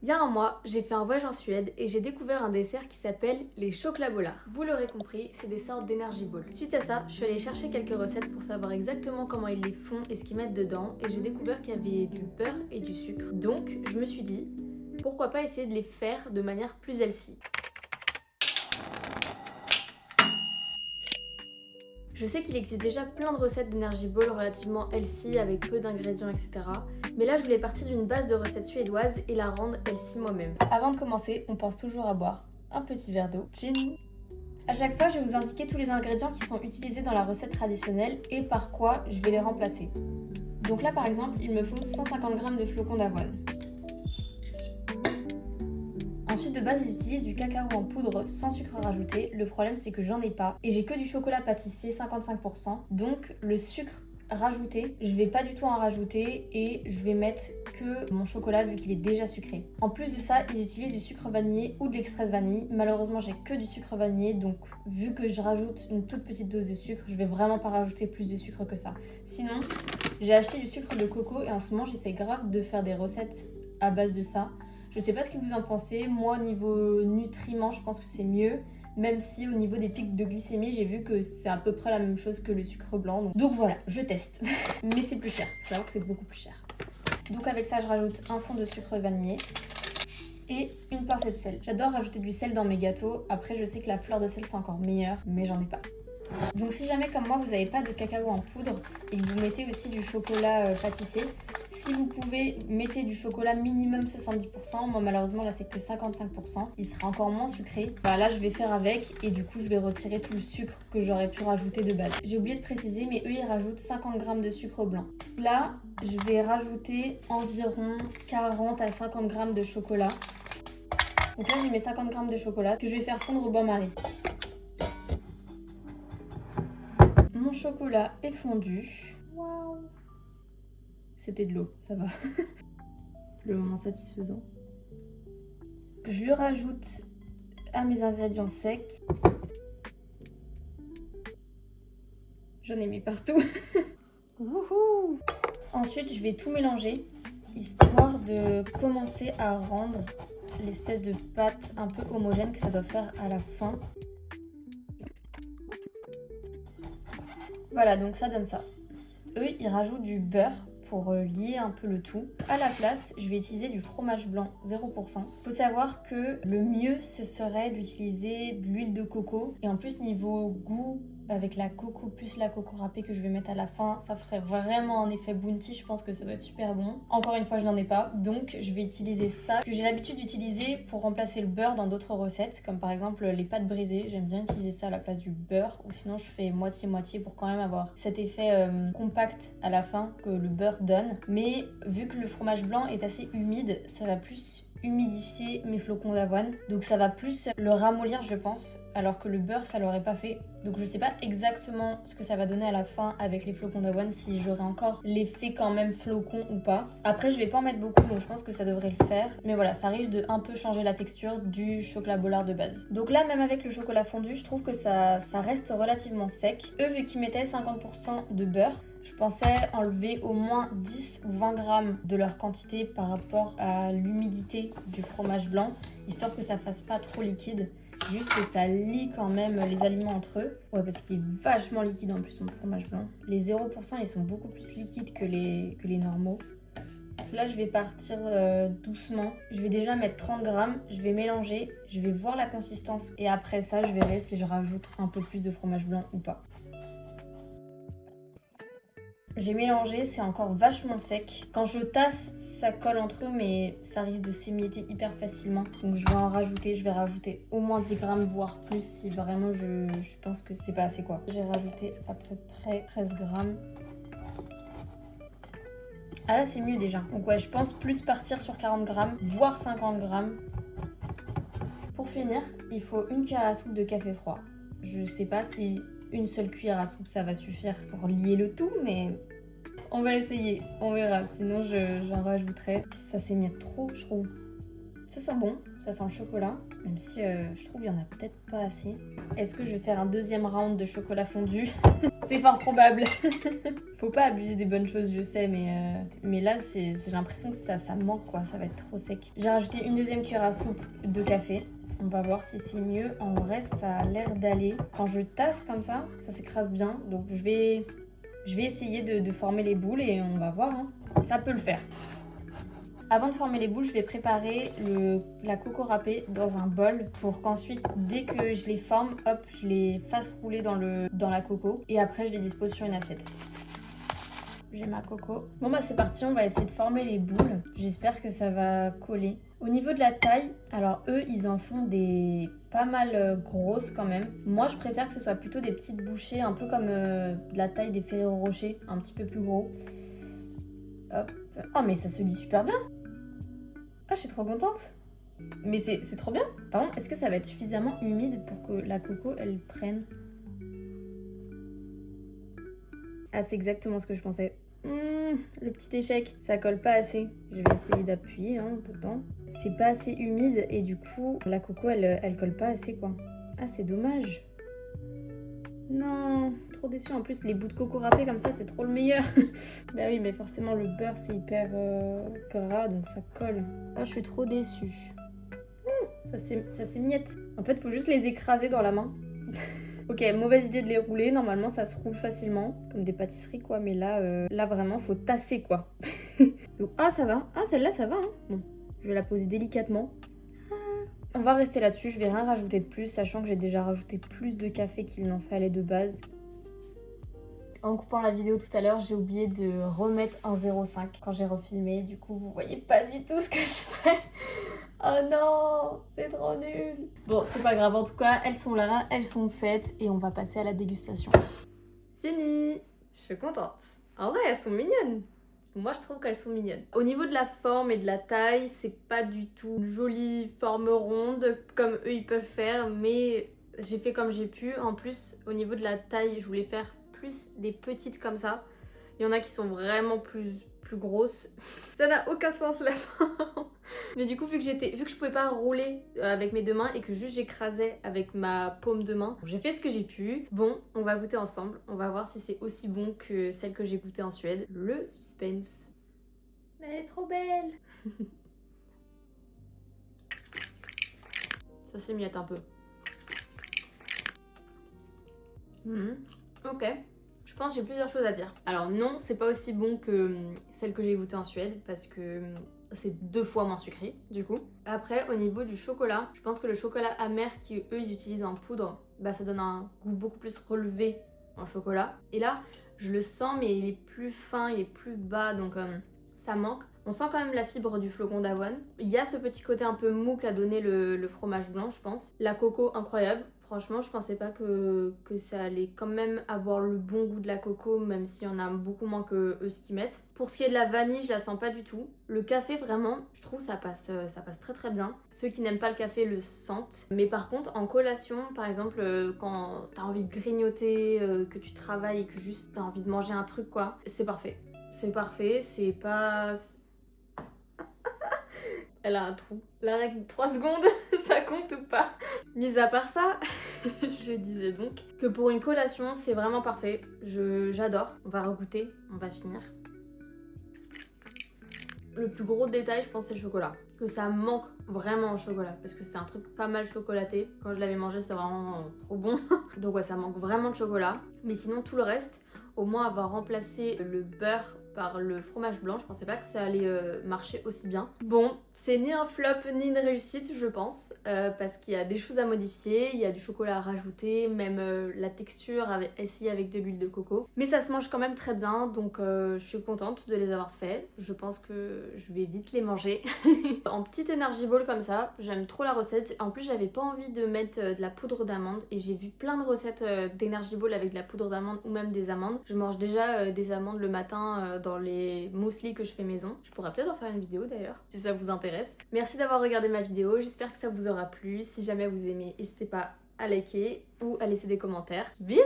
Il y a un mois, j'ai fait un voyage en Suède et j'ai découvert un dessert qui s'appelle les chocolats-bollards. Vous l'aurez compris, c'est des sortes d'énergie ball. Suite à ça, je suis allée chercher quelques recettes pour savoir exactement comment ils les font et ce qu'ils mettent dedans et j'ai découvert qu'il y avait du beurre et du sucre. Donc, je me suis dit, pourquoi pas essayer de les faire de manière plus healthy. Je sais qu'il existe déjà plein de recettes d'énergie ball relativement healthy avec peu d'ingrédients, etc. Mais là, je voulais partir d'une base de recettes suédoises et la rendre healthy moi-même. Avant de commencer, on pense toujours à boire un petit verre d'eau. Chin. À chaque fois, je vais vous indiquer tous les ingrédients qui sont utilisés dans la recette traditionnelle et par quoi je vais les remplacer. Donc là, par exemple, il me faut 150 g de flocons d'avoine. Ensuite, de base, ils utilisent du cacao en poudre sans sucre rajouté. Le problème, c'est que j'en ai pas et j'ai que du chocolat pâtissier 55%. Donc, le sucre rajouté, je vais pas du tout en rajouter et je vais mettre que mon chocolat vu qu'il est déjà sucré. En plus de ça, ils utilisent du sucre vanillé ou de l'extrait de vanille. Malheureusement, j'ai que du sucre vanillé, donc vu que je rajoute une toute petite dose de sucre, je vais vraiment pas rajouter plus de sucre que ça. Sinon, j'ai acheté du sucre de coco et en ce moment, j'essaie grave de faire des recettes à base de ça. Je sais pas ce que vous en pensez, moi au niveau nutriments je pense que c'est mieux, même si au niveau des pics de glycémie j'ai vu que c'est à peu près la même chose que le sucre blanc. Donc voilà, je teste. Mais c'est plus cher, faut savoir que c'est beaucoup plus cher. Donc avec ça je rajoute un fond de sucre vanillé et une pincée de sel. J'adore rajouter du sel dans mes gâteaux, après je sais que la fleur de sel c'est encore meilleur, mais j'en ai pas. Donc si jamais comme moi vous n'avez pas de cacao en poudre et que vous mettez aussi du chocolat pâtissier, si vous pouvez, mettez du chocolat minimum 70%. Moi malheureusement là c'est que 55%. Il sera encore moins sucré. Bah, là je vais faire avec et du coup je vais retirer tout le sucre que j'aurais pu rajouter de base. J'ai oublié de préciser mais eux ils rajoutent 50 g de sucre blanc. Là je vais rajouter environ 40 à 50 g de chocolat. Donc là j'ai mes 50 g de chocolat que je vais faire fondre au bain-marie. Mon chocolat est fondu. Waouh! C'était de l'eau, ça va. Le moment satisfaisant. Je le rajoute à mes ingrédients secs. J'en ai mis partout. Wouhou! Ensuite, je vais tout mélanger, histoire de commencer à rendre l'espèce de pâte un peu homogène que ça doit faire à la fin. Voilà, donc ça donne ça. Eux, ils rajoutent du beurre pour lier un peu le tout. À la place, je vais utiliser du fromage blanc 0%. Faut savoir que le mieux, ce serait d'utiliser de l'huile de coco. Et en plus, niveau goût, avec la coco plus la coco râpée que je vais mettre à la fin, ça ferait vraiment un effet bounty. Je pense que ça doit être super bon. Encore une fois, je n'en ai pas, donc je vais utiliser ça que j'ai l'habitude d'utiliser pour remplacer le beurre dans d'autres recettes, comme par exemple les pâtes brisées. J'aime bien utiliser ça à la place du beurre, ou sinon je fais moitié-moitié pour quand même avoir cet effet compact à la fin que le beurre donne. Mais vu que le fromage blanc est assez humide, ça va plus humidifier mes flocons d'avoine, donc ça va plus le ramollir je pense, alors que le beurre ça l'aurait pas fait. Donc je sais pas exactement ce que ça va donner à la fin avec les flocons d'avoine, si j'aurai encore l'effet quand même flocon ou pas. Après je vais pas en mettre beaucoup, donc je pense que ça devrait le faire, mais voilà, ça risque de un peu changer la texture du chocolat bollard de base. Donc là, même avec le chocolat fondu, je trouve que ça reste relativement sec. Eux, vu qu'ils mettaient 50% de beurre, je pensais enlever au moins 10 ou 20 grammes de leur quantité par rapport à l'humidité du fromage blanc, histoire que ça fasse pas trop liquide, juste que ça lie quand même les aliments entre eux. Ouais, parce qu'il est vachement liquide en plus mon fromage blanc. Les 0% ils sont beaucoup plus liquides que les normaux. Là je vais partir doucement, je vais déjà mettre 30 grammes, je vais mélanger, je vais voir la consistance et après ça je verrai si je rajoute un peu plus de fromage blanc ou pas. J'ai mélangé, c'est encore vachement sec. Quand je tasse, ça colle entre eux, mais ça risque de s'émietter hyper facilement. Donc je vais en rajouter, je vais rajouter au moins 10 grammes, voire plus, si vraiment je pense que c'est pas assez quoi. J'ai rajouté à peu près 13 grammes. Ah là c'est mieux déjà. Donc ouais, je pense plus partir sur 40 grammes, voire 50 grammes. Pour finir, il faut une cuillère à soupe de café froid. Je sais pas si une seule cuillère à soupe ça va suffire pour lier le tout, mais on va essayer, on verra, sinon j'en rajouterai. Ça s'émiette trop je trouve. Ça sent bon, ça sent le chocolat, même si je trouve qu'il y en a peut-être pas assez. Est-ce que je vais faire un deuxième round de chocolat fondu? C'est fort probable. Faut pas abuser des bonnes choses, je sais, mais là, j'ai l'impression que ça manque, quoi. Ça va être trop sec. J'ai rajouté une deuxième cuillère à soupe de café. On va voir si c'est mieux. En vrai, ça a l'air d'aller. Quand je tasse comme ça s'écrase bien. Donc, je vais essayer de former les boules et on va voir. Hein. Ça peut le faire. Avant de former les boules, je vais préparer la coco râpée dans un bol pour qu'ensuite, dès que je les forme, hop, je les fasse rouler dans la coco et après je les dispose sur une assiette. J'ai ma coco. Bon bah c'est parti, on va essayer de former les boules. J'espère que ça va coller. Au niveau de la taille, alors eux ils en font des pas mal grosses quand même. Moi je préfère que ce soit plutôt des petites bouchées, un peu comme de la taille des Ferrero Rocher, un petit peu plus gros. Hop. Oh mais ça se lit super bien. Ah, je suis trop contente. Mais c'est trop bien. Par contre, est-ce que ça va être suffisamment humide pour que la coco, elle prenne? Ah, c'est exactement ce que je pensais. Le petit échec, ça colle pas assez. Je vais essayer d'appuyer un peu dedans. C'est pas assez humide et du coup, la coco, elle colle pas assez, quoi. Ah, c'est dommage. Non, trop déçu. En plus, les bouts de coco râpés comme ça, c'est trop le meilleur. Bah oui, mais forcément, le beurre, c'est hyper gras, donc ça colle. Ah, je suis trop déçue. Ça s'émiette. En fait, faut juste les écraser dans la main. Ok, mauvaise idée de les rouler. Normalement, ça se roule facilement, comme des pâtisseries, quoi. Mais là vraiment, faut tasser, quoi. Donc, ah, ça va. Ah, celle-là, ça va. Hein. Bon, je vais la poser délicatement. On va rester là-dessus, je vais rien rajouter de plus, sachant que j'ai déjà rajouté plus de café qu'il n'en fallait de base. En coupant la vidéo tout à l'heure, j'ai oublié de remettre un 0,5 quand j'ai refilmé. Du coup, vous voyez pas du tout ce que je fais. Oh non, c'est trop nul. Bon, c'est pas grave, en tout cas, elles sont là, elles sont faites et on va passer à la dégustation. Fini. Je suis contente. En vrai, elles sont mignonnes. Moi, je trouve qu'elles sont mignonnes. Au niveau de la forme et de la taille, c'est pas du tout une jolie forme ronde comme eux ils peuvent faire, mais j'ai fait comme j'ai pu. En plus, au niveau de la taille, je voulais faire plus des petites comme ça. Il y en a qui sont vraiment plus grosses. Ça n'a aucun sens la forme. Mais du coup, vu que je pouvais pas rouler avec mes deux mains et que juste j'écrasais avec ma paume de main, j'ai fait ce que j'ai pu. Bon, on va goûter ensemble. On va voir si c'est aussi bon que celle que j'ai goûtée en Suède. Le suspense. Elle est trop belle. Ça s'émiette un peu. Ok. Je pense que j'ai plusieurs choses à dire. Alors non, c'est pas aussi bon que celle que j'ai goûtée en Suède parce que c'est 2 fois moins sucré du coup. Après, au niveau du chocolat, je pense que le chocolat amer qu'eux ils utilisent en poudre, bah ça donne un goût beaucoup plus relevé en chocolat. Et là, je le sens mais il est plus fin, il est plus bas donc ça manque. On sent quand même la fibre du flocon d'avoine. Il y a ce petit côté un peu mou qu'a donné le fromage blanc, je pense. La coco, incroyable. Franchement, je pensais pas que ça allait quand même avoir le bon goût de la coco, même s'il y en a beaucoup moins que eux ce qu'ils mettent. Pour ce qui est de la vanille, je la sens pas du tout. Le café, vraiment, je trouve ça passe très très bien. Ceux qui n'aiment pas le café le sentent. Mais par contre, en collation, par exemple, quand t'as envie de grignoter, que tu travailles et que juste t'as envie de manger un truc, quoi, c'est parfait. C'est parfait, c'est pas... Elle a un trou. La règle de 3 secondes, ça compte ou pas? Mis à part ça, je disais donc que pour une collation, c'est vraiment parfait. J'adore. On va regoûter, on va finir. Le plus gros détail, je pense, c'est le chocolat. Que ça manque vraiment au chocolat. Parce que c'est un truc pas mal chocolaté. Quand je l'avais mangé, c'était vraiment trop bon. Donc ouais, ça manque vraiment de chocolat. Mais sinon, tout le reste, au moins avoir remplacé le beurre par le fromage blanc, je pensais pas que ça allait marcher aussi bien. Bon, c'est ni un flop ni une réussite, je pense, parce qu'il y a des choses à modifier, il y a du chocolat à rajouter, même la texture ici avec de l'huile de coco. Mais ça se mange quand même très bien, donc je suis contente de les avoir faits. Je pense que je vais vite les manger. En petite energy ball comme ça, j'aime trop la recette. En plus, j'avais pas envie de mettre de la poudre d'amande et j'ai vu plein de recettes d'energy ball avec de la poudre d'amande ou même des amandes. Je mange déjà des amandes le matin dans les muesli que je fais maison. Je pourrais peut-être en faire une vidéo d'ailleurs, si ça vous intéresse. Merci d'avoir regardé ma vidéo, j'espère que ça vous aura plu. Si jamais vous aimez, n'hésitez pas à liker ou à laisser des commentaires. Bisous!